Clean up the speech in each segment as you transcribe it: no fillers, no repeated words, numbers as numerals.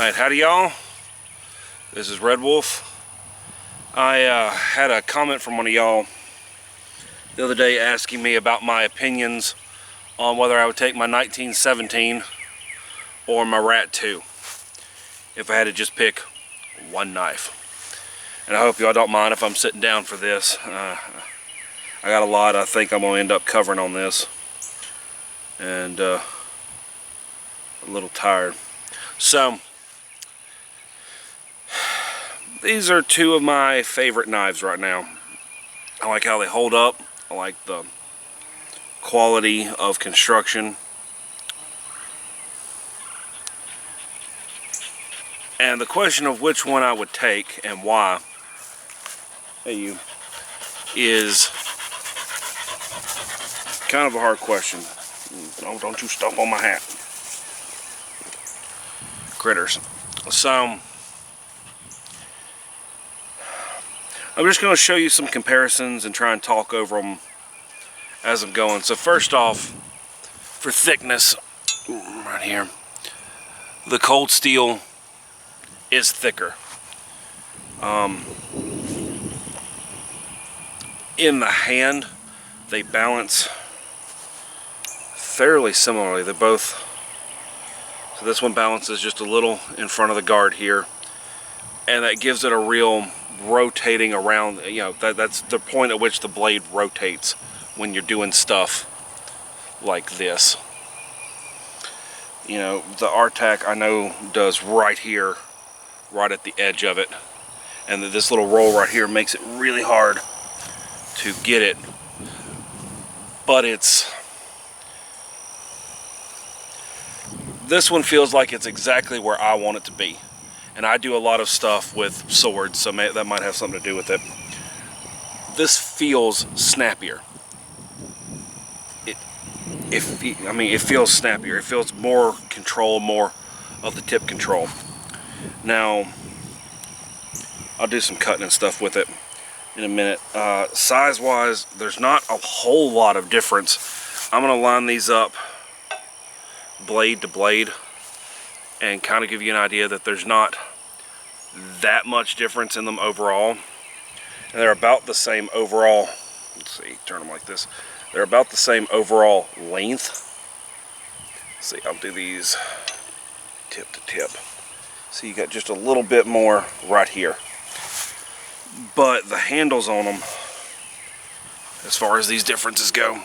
Alright, howdy y'all. This is Redwolf. I had a comment from one of y'all the other day asking me about my opinions on whether I would take my 1917 or my RTAK-II if I had to just pick one knife. And I hope y'all don't mind if I'm sitting down for this. I got a lot I think I'm going to end up covering on this. And a little tired. So, these are two of my favorite knives right now. I like how they hold up. I like the quality of construction. And the question of which one I would take and why is kind of a hard question. Don't you stomp on my hat. Critters. So, I'm just going to show you some comparisons and try and talk over them as I'm going. So first off, for thickness, right here, the cold steel is thicker. In the hand, they balance fairly similarly. They're both, so this one balances just a little in front of the guard here, and that gives it a real rotating around, that's the point at which the blade rotates when you're doing stuff like this. The R.T.A.K I know does right here, right at the edge of it, and this little roll right here makes it really hard to get it, but this one feels like it's exactly where I want it to be. And I do a lot of stuff with swords, so that might have something to do with it. This feels snappier. It feels snappier. It feels more control, more of the tip control. Now, I'll do some cutting and stuff with it in a minute. Size-wise, there's not a whole lot of difference. I'm going to line these up blade to blade and kind of give you an idea that there's not that much difference in them overall. And they're about the same overall, let's see, turn them like this. They're about the same overall length. Let's see, I'll do these tip to tip. So you got just a little bit more right here. But the handles on them, as far as these differences go,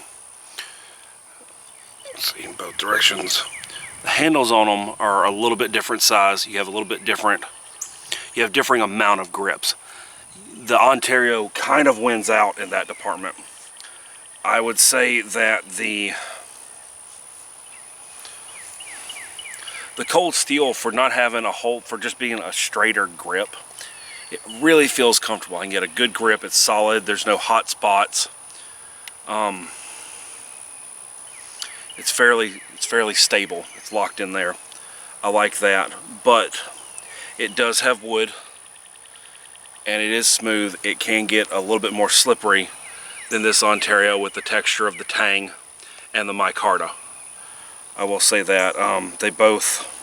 let's see, in both directions. The handles on them are a little bit different size. You have a little bit different, you have differing amount of grips. The Ontario kind of wins out in that department. I would say that the cold steel, for not having a hole, for just being a straighter grip, it really feels comfortable. I can get a good grip, it's solid, there's no hot spots. It's fairly stable. It's locked in there. I like that. But it does have wood, and it is smooth. It can get a little bit more slippery than this Ontario with the texture of the tang and the micarta. I will say that.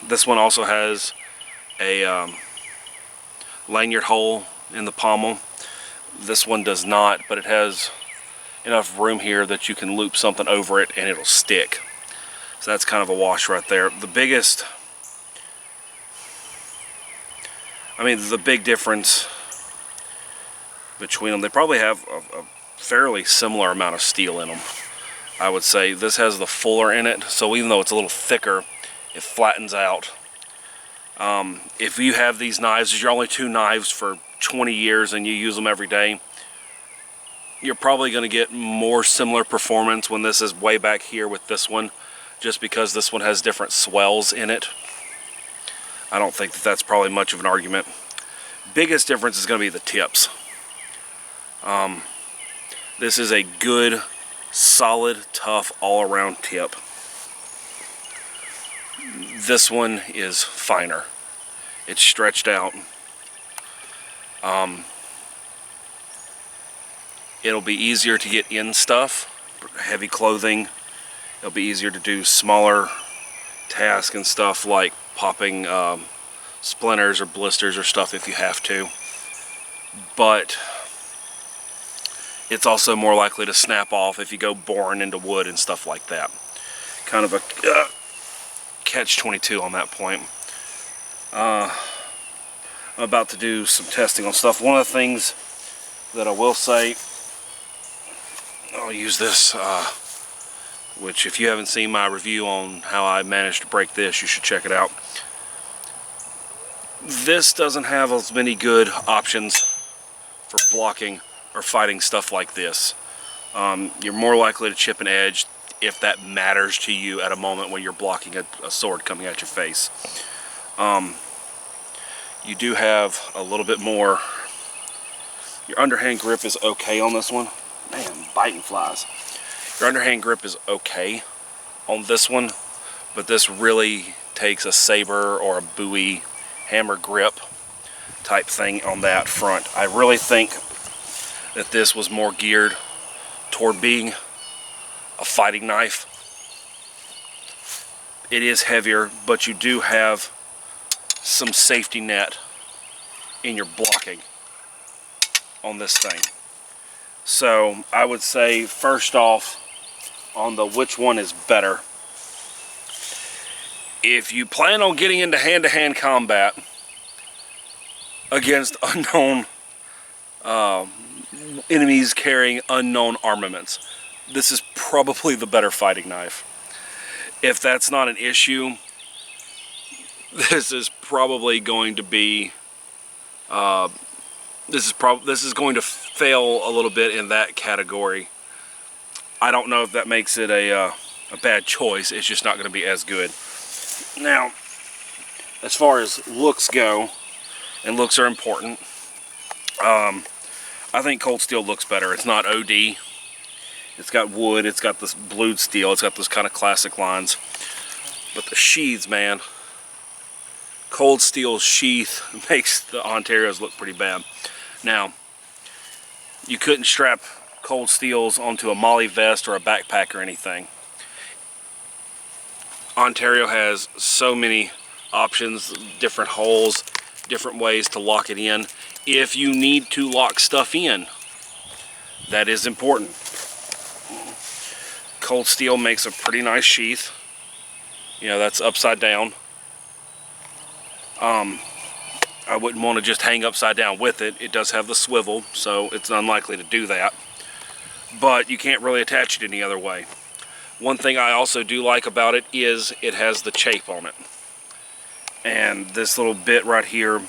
This one also has a lanyard hole in the pommel. This one does not, but it has enough room here that you can loop something over it and it'll stick. So that's kind of a wash right there. The big difference between them, they probably have a fairly similar amount of steel in them. I would say this has the fuller in it, so even though it's a little thicker, it flattens out. If you have these knives, your only two knives for 20 years and you use them every day, you're probably going to get more similar performance when this is way back here with this one, just because this one has different swells in it. I don't think that that's probably much of an argument. Biggest difference is going to be the tips. This is a good, solid, tough, all-around tip. This one is finer. It's stretched out. It'll be easier to get in stuff, heavy clothing. It'll be easier to do smaller tasks and stuff like popping splinters or blisters or stuff if you have to. But it's also more likely to snap off if you go boring into wood and stuff like that. Kind of a catch-22 on that point. I'm about to do some testing on stuff. One of the things that I will say, I'll use this, which if you haven't seen my review on how I managed to break this, you should check it out. This doesn't have as many good options for blocking or fighting stuff like this. You're more likely to chip an edge if that matters to you at a moment when you're blocking a sword coming at your face. You do have a little bit more. Your underhand grip is okay on this one. Man, biting flies. Your underhand grip is okay on this one, but this really takes a saber or a Bowie hammer grip type thing on that front. I really think that this was more geared toward being a fighting knife. It is heavier, but you do have some safety net in your blocking on this thing. So I would say, first off, on the which one is better, if you plan on getting into hand-to-hand combat against unknown enemies carrying unknown armaments, this is probably the better fighting knife. If that's not an issue, this is probably going to be this is going to fail a little bit in that category. I don't know if that makes it a bad choice. It's just not going to be as good. Now, as far as looks go, and looks are important, I think cold steel looks better. It's not OD. It's got wood. It's got this blued steel. It's got those kind of classic lines. But the sheaths, man. Cold steel sheath makes the Onterios look pretty bad. Now, you couldn't strap cold steels onto a molly vest or a backpack or anything. Ontario has so many options, different holes, different ways to lock it in. If you need to lock stuff in, that is important. Cold steel makes a pretty nice sheath. You know, that's upside down. I wouldn't want to just hang upside down with it. It does have the swivel, so it's unlikely to do that. But you can't really attach it any other way. One thing I also do like about it is it has the chape on it. And this little bit right here,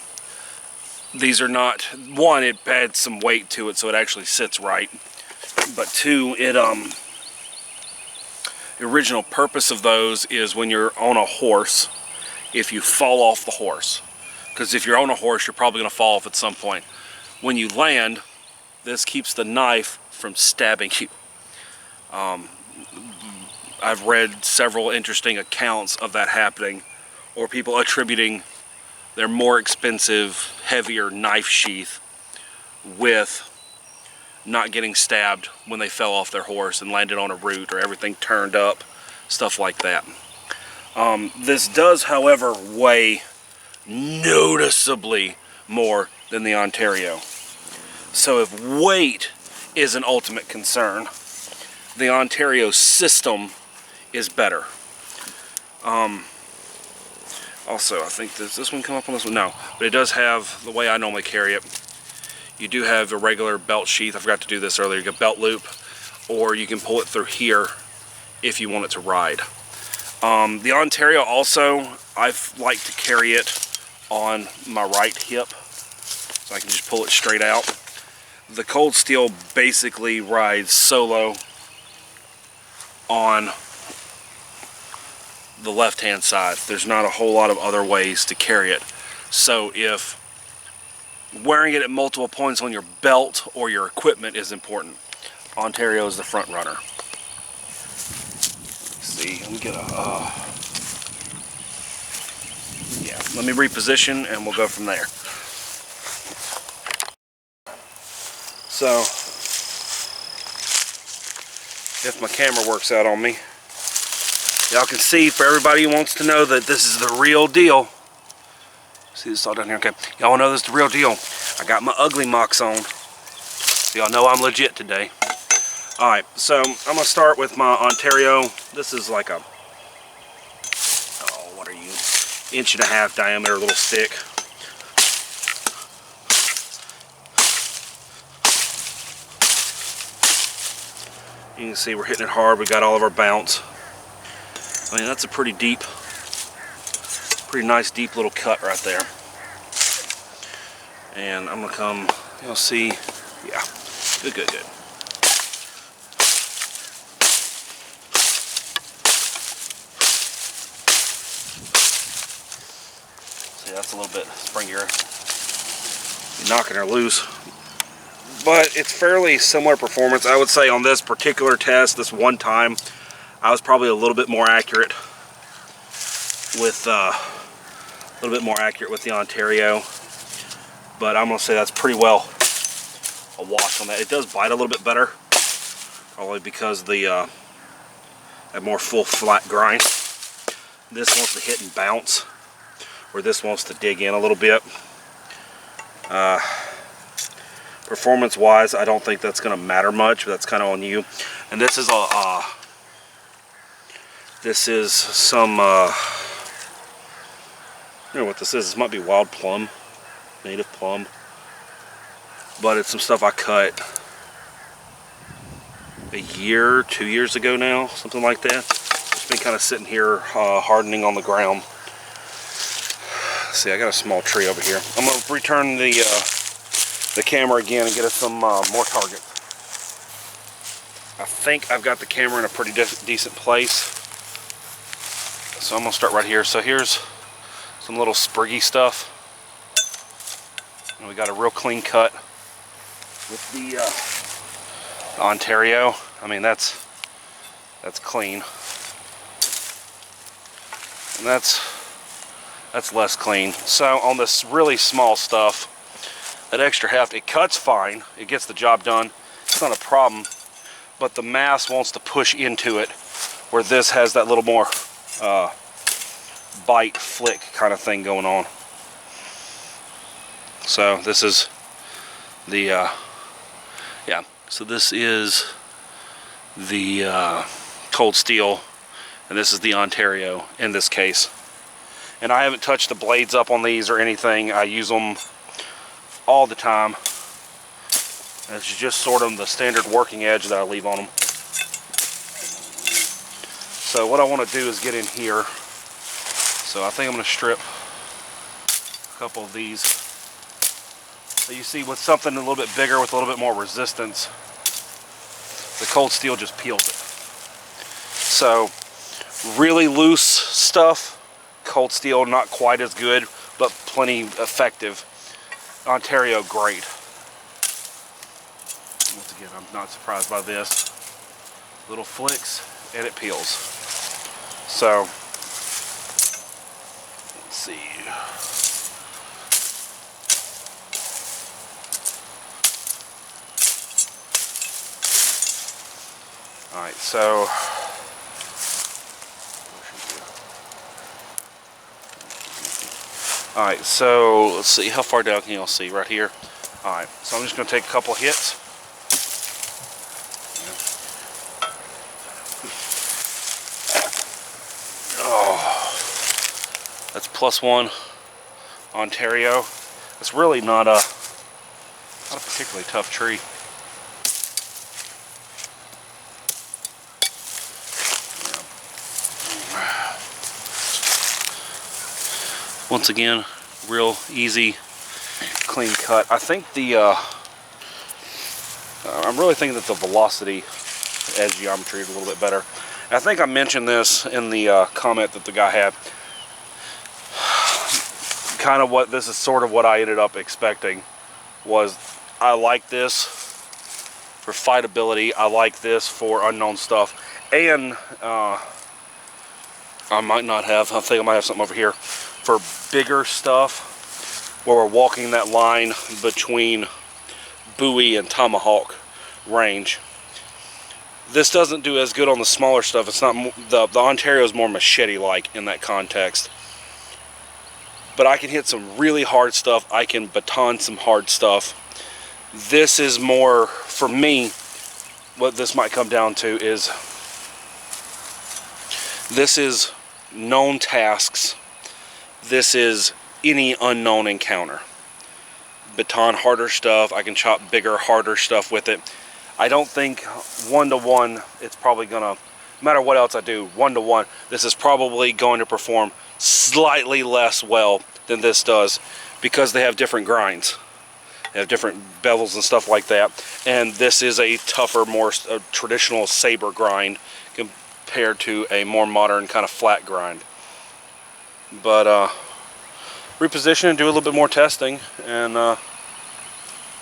these are not, one, it adds some weight to it so it actually sits right. But two, the original purpose of those is when you're on a horse, if you fall off the horse. Because if you're on a horse, you're probably going to fall off at some point. When you land, this keeps the knife from stabbing you. I've read several interesting accounts of that happening, or people attributing their more expensive, heavier knife sheath with not getting stabbed when they fell off their horse and landed on a root or everything turned up, stuff like that. This does, however, weigh noticeably more than the Ontario. So if weight is an ultimate concern, the Ontario system is better. Also, I think, does this one come up on this one? No, but it does have, the way I normally carry it, you do have a regular belt sheath. I forgot to do this earlier. You get belt loop, or you can pull it through here if you want it to ride. The Ontario also, I like to carry it on my right hip, so I can just pull it straight out. The cold steel basically rides solo on the left hand side. There's not a whole lot of other ways to carry it. So if wearing it at multiple points on your belt or your equipment is important, Ontario is the front runner. Let's see, let me get yeah, let me reposition and we'll go from there. So, if my camera works out on me, y'all can see, for everybody who wants to know that this is the real deal, See this all down here? Okay. Y'all know this is the real deal. I got my ugly mocks on. Y'all know I'm legit today. Alright, so I'm going to start with my Ontario. This is like a, what are you, 1.5" diameter little stick. You can see we're hitting it hard. We got all of our bounce. I mean, that's a pretty nice deep little cut right there. And I'm gonna come, you'll see, yeah, good. See, that's a little bit springier. You're knocking her loose. But it's fairly similar performance. I would say on this particular test, this one time, I was probably a little bit more accurate with the Ontario. But I'm gonna say that's pretty well a wash on that. It does bite a little bit better, probably because the that more full flat grind. This wants to hit and bounce, where this wants to dig in a little bit. Performance wise, I don't think that's going to matter much, but that's kind of on you. And this is some I don't know what this is. This might be wild plum, native plum, but it's some stuff I cut a year, 2 years ago now, something like that. It's been kind of sitting here hardening on the ground. See, I got a small tree over here. I'm going to return the camera again and get us some more targets. I think I've got the camera in a pretty decent place. So I'm going to start right here. So here's some little spriggy stuff. And we got a real clean cut with the Ontario. I mean, that's clean. And that's less clean. So on this really small stuff, that extra heft, it cuts fine, it gets the job done, it's not a problem, but the mass wants to push into it, where this has that little more bite flick kind of thing going on. So this is the so this is the cold steel, and this is the Ontario in this case. And I haven't touched the blades up on these or anything. I use them all the time. And it's just sort of the standard working edge that I leave on them. So what I want to do is get in here. So I think I'm going to strip a couple of these. So you see, with something a little bit bigger with a little bit more resistance, the cold steel just peels it. So really loose stuff, cold steel not quite as good, but plenty effective. Ontario, great. Once again, I'm not surprised by this. Little flicks and it peels. So let's see. All right, so alright, so let's see, how far down can y'all see? Right here. Alright, so I'm just going to take a couple hits. Oh, that's +1 Ontario. It's really not a particularly tough tree. Once again, real easy, clean cut. I think I'm really thinking that the velocity edge geometry is a little bit better. And I think I mentioned this in the comment that the guy had. This is sort of what I ended up expecting. Was I like this for fightability. I like this for unknown stuff. And I might not have. I think I might have something over here. For bigger stuff, where we're walking that line between buoy and tomahawk range, this doesn't do as good on the smaller stuff. It's not the Ontario is more machete-like in that context. but I can hit some really hard stuff. I can baton some hard stuff. This is more, for me, what this might come down to is, this is known tasks. This is any unknown encounter. Baton harder stuff. I can chop bigger, harder stuff with it. I don't think one-to-one, it's probably gonna, no matter what else I do, one-to-one, this is probably going to perform slightly less well than this does, because they have different grinds. They have different bevels and stuff like that. And this is a tougher, more traditional saber grind compared to a more modern kind of flat grind. But reposition and do a little bit more testing, and we'll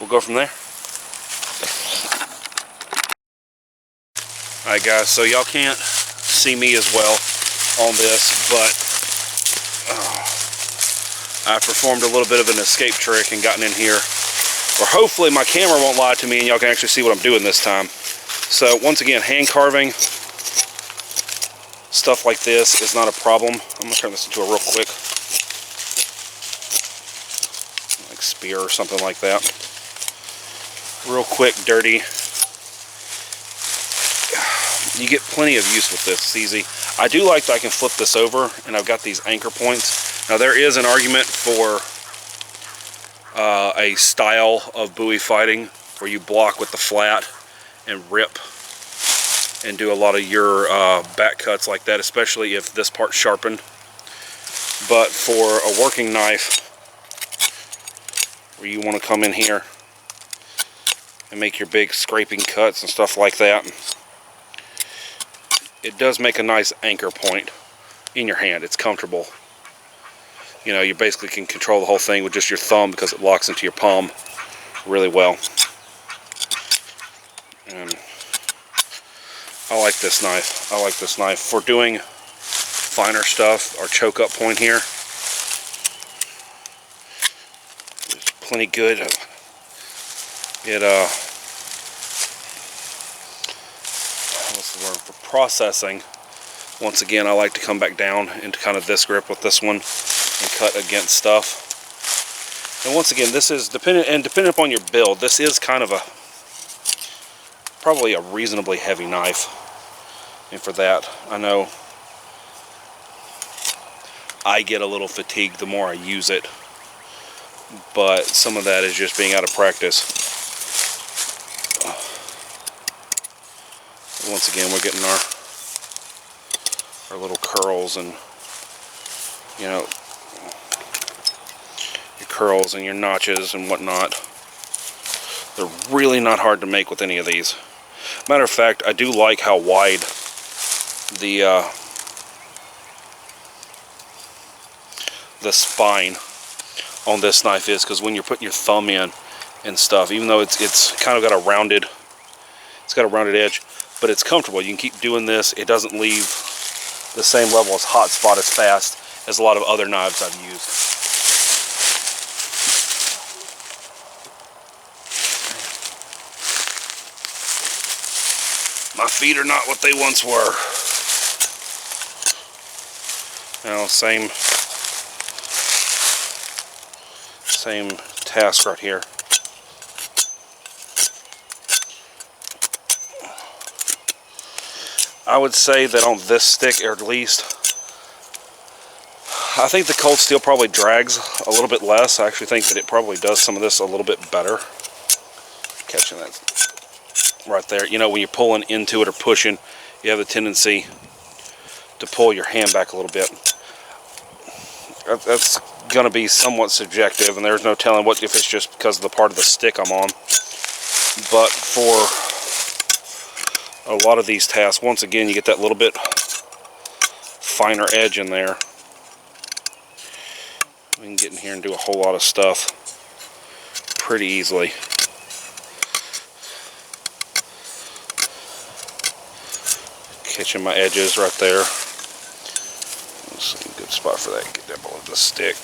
go from there. Alright guys, so y'all can't see me as well on this, but I performed a little bit of an escape trick and gotten in here, or hopefully my camera won't lie to me and y'all can actually see what I'm doing this time. So once again, hand carving, stuff like this is not a problem. I'm going to turn this into a real quick, like spear or something like that. Real quick, dirty. You get plenty of use with this. It's easy. I do like that I can flip this over and I've got these anchor points. Now there is an argument for a style of buoy fighting where you block with the flat and rip and do a lot of your back cuts like that, especially if this part's sharpened. But for a working knife where you want to come in here and make your big scraping cuts and stuff like that, it does make a nice anchor point in your hand. It's comfortable. You know, you basically can control the whole thing with just your thumb because it locks into your palm really well. And I like this knife. I like this knife for doing finer stuff. Our choke up point here is plenty good. What's the word for processing? Once again, I like to come back down into kind of this grip with this one and cut against stuff. And once again, this is dependent upon your build. This is kind of probably a reasonably heavy knife. And for that, I know I get a little fatigued the more I use it, but some of that is just being out of practice. Once again, we're getting our little curls, and you know, your curls and your notches and whatnot. They're really not hard to make with any of these. Matter of fact, I do like how wide the spine on this knife is, because when you're putting your thumb in and stuff, even though it's kind of got a rounded, edge, but it's comfortable. You can keep doing this. It doesn't leave the same level as hot spot as fast as a lot of other knives I've used. My feet are not what they once were. Now, same task right here. I would say that on this stick, or at least, I think the cold steel probably drags a little bit less. I actually think that it probably does some of this a little bit better. Catching that right there. You know, when you're pulling into it or pushing, you have the tendency to pull your hand back a little bit. That's going to be somewhat subjective, and there's no telling if it's just because of the part of the stick I'm on. But for a lot of these tasks, once again, you get that little bit finer edge in there. We can get in here and do a whole lot of stuff pretty easily. Catching my edges right there. Let's see, good spot for that. Get that below the stick.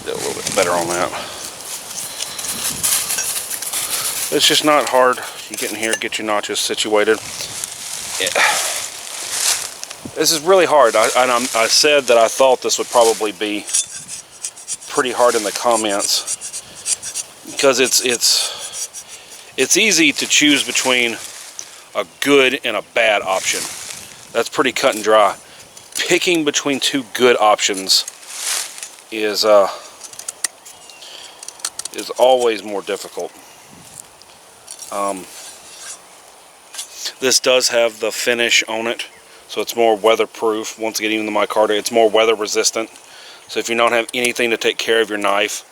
Did a little bit better on that. It's just not hard. You get in here, get your notches situated. This is really hard. I said that I thought this would probably be pretty hard in the comments, because it's easy to choose between a good and a bad option. That's pretty cut and dry. Picking between two good options is always more difficult. This does have the finish on it, so it's more weatherproof. Once again, even the micarta, it's more weather resistant. So if you don't have anything to take care of your knife,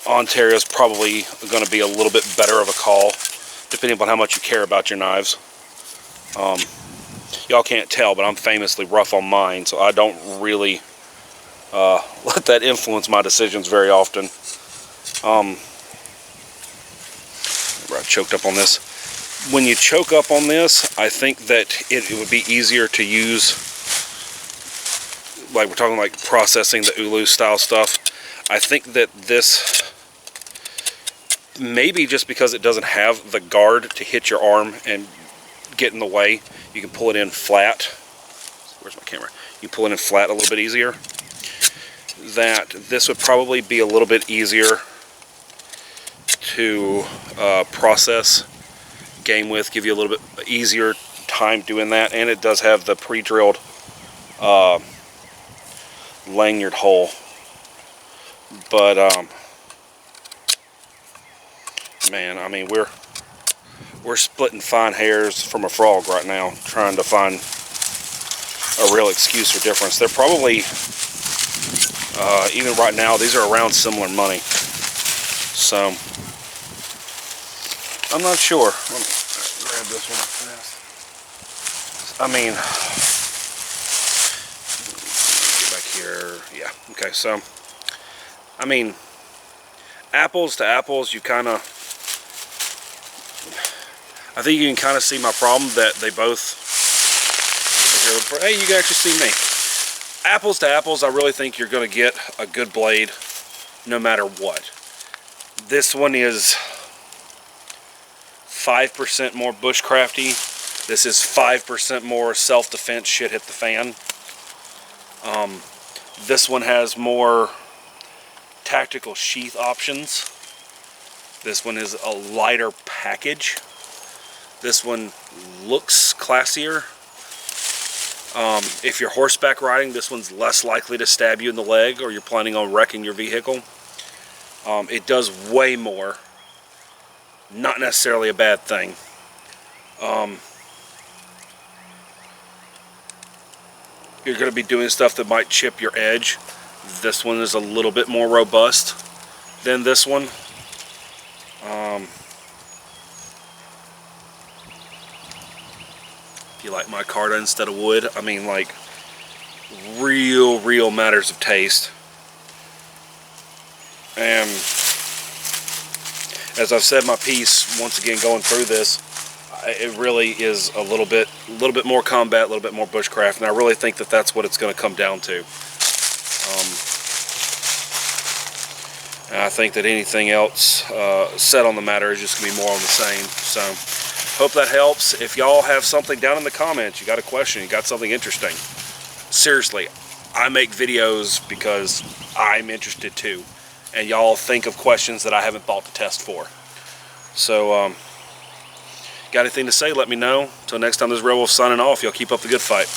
Ontario is probably going to be a little bit better of a call, depending upon how much you care about your knives. Y'all can't tell, but I'm famously rough on mine, so I don't really let that influence my decisions very often. I choked up on this. When you choke up on this, I think that it would be easier to use, like we're talking like processing the Ulu style stuff. I think that this, maybe just because it doesn't have the guard to hit your arm and get in the way, you can pull it in flat. Where's my camera? You pull it in flat a little bit easier. That this would probably be a little bit easier to process game with, give you a little bit easier time doing that, and it does have the pre-drilled lanyard hole. But man, I mean, we're splitting fine hairs from a frog right now, trying to find a real excuse or difference. They're probably even right now, these are around similar money, so I'm not sure. Let me grab this one fast. I mean, get back here. Yeah, okay, so I mean, apples to apples, you kind of, I think you can kind of see my problem that they both, hey, you can actually see me. Apples to apples, I really think you're going to get a good blade no matter what. This one is 5% more bushcrafty. This is 5% more self-defense, shit hit the fan. This one has more tactical sheath options. This one is a lighter package. This one looks classier. If you're horseback riding, this one's less likely to stab you in the leg, or you're planning on wrecking your vehicle. It does way more. Not necessarily a bad thing. You're going to be doing stuff that might chip your edge. This one is a little bit more robust than this one. If you like micarta instead of wood, I mean, like, real matters of taste. And as I've said my piece, once again going through this, it really is a little bit more combat, a little bit more bushcraft, and I really think that that's what it's going to come down to. And I think that anything else said on the matter is just going to be more on the same. So, hope that helps. If y'all have something down in the comments, you got a question, you got something interesting, seriously, I make videos because I'm interested too. And y'all think of questions that I haven't thought to test for. So, got anything to say, let me know. Until next time, this is Redwolf signing off. Y'all keep up the good fight.